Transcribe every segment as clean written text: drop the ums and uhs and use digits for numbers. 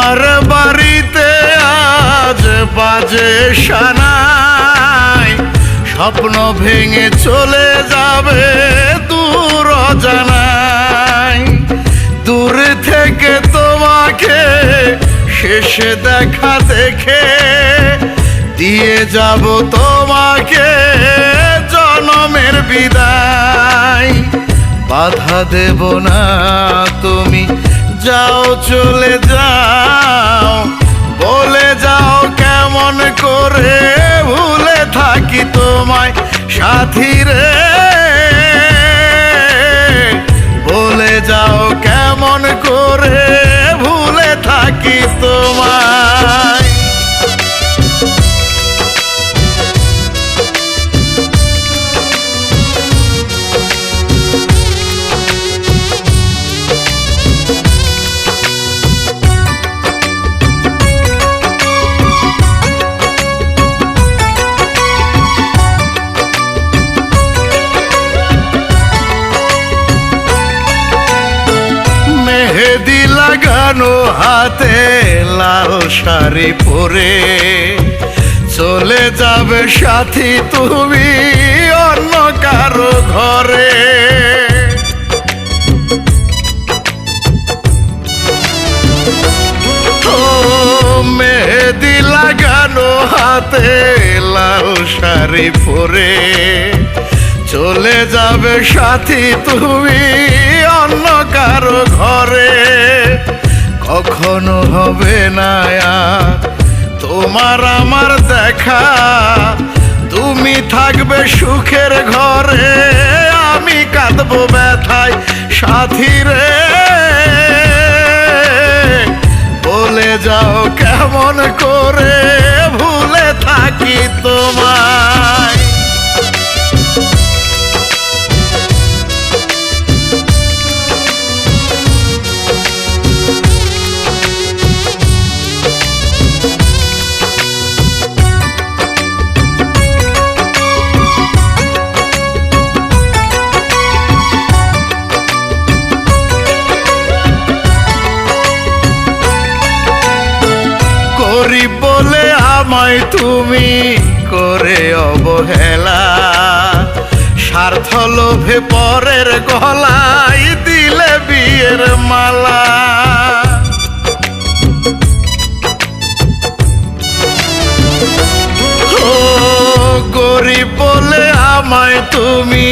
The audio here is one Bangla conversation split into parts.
তোমার বাড়িতে আজ বাজে সানাই, স্বপ্ন ভেঙে চলে যাবে দূর অজানায়। দূর থেকে তোমাকে শেষে দেখা দেখে দিয়ে যাব তোমাকে জনমের বিদায়। বাধা দেব না, তুমি যাও চলে যাও, বলে যাও কেমন করে ভুলে থাকি তোমায় সাথী রে। বলে যাও কেমন করে ভুলে থাকি তোমায়। মেহেদি লাগানো হাতে লাল শাড়ি পরে চলে যাবে সাথী তুমি অন্য কারো ঘরে। ও মেহেদি লাগানো হাতে লাল শাড়ি পরে চলে যাবে সাথী তুমি অন্য কারো ঘরে। কখনো হবে না তোমার আমার দেখা, তুমি থাকবে সুখের ঘরে, আমি কাঁদবো ব্যথায় সাথী রে। বলে যাও কেমন করে ভুলে থাকি তোমায়। গরিব বলে আমায় তুমি করে অবহেলা, স্বার্থ লোভে পরের গলায় দিলে বিয়ের মালা। ও গরিব বলে আমায় তুমি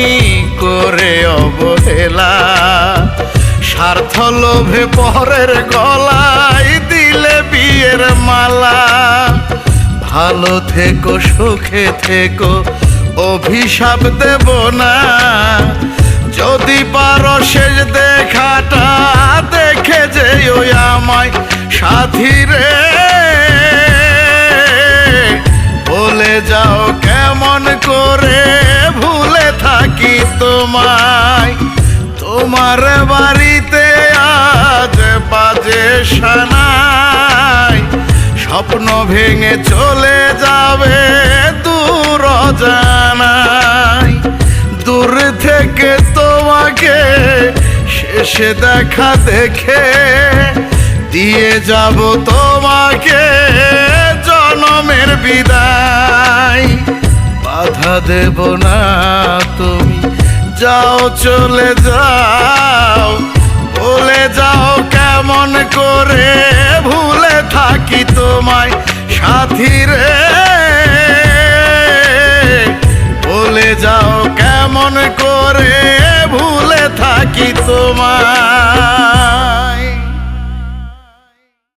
করে অবহেলা, স্বার্থ লোভে পরের গলায় দিলে বিয়ের মালা। ভালো থেকো সুখে থেকো অভিশাপ দেব না, যদি পারো শেষ দেখাটা দেখে যেও আমায় সাথী রে। বলে যাও কেমন করে ভুলে থাকি তোমায়। তোমার বাড়িতে আজ বাজে সানাই, স্বপ্ন ভেঙে চলে যাবে দূর অজানায়। দূর থেকে তোমাকে শেষে দেখা দেখে দিয়ে যাব তোমাকে জনমের বিদায়। বাধা দেব না, তুমি যাও চলে যাও, বলে যাও কেমন করে ভুলে থাকি তোমায় সাথী রে। বলে যাও কেমন করে ভুলে থাকি তোমায়।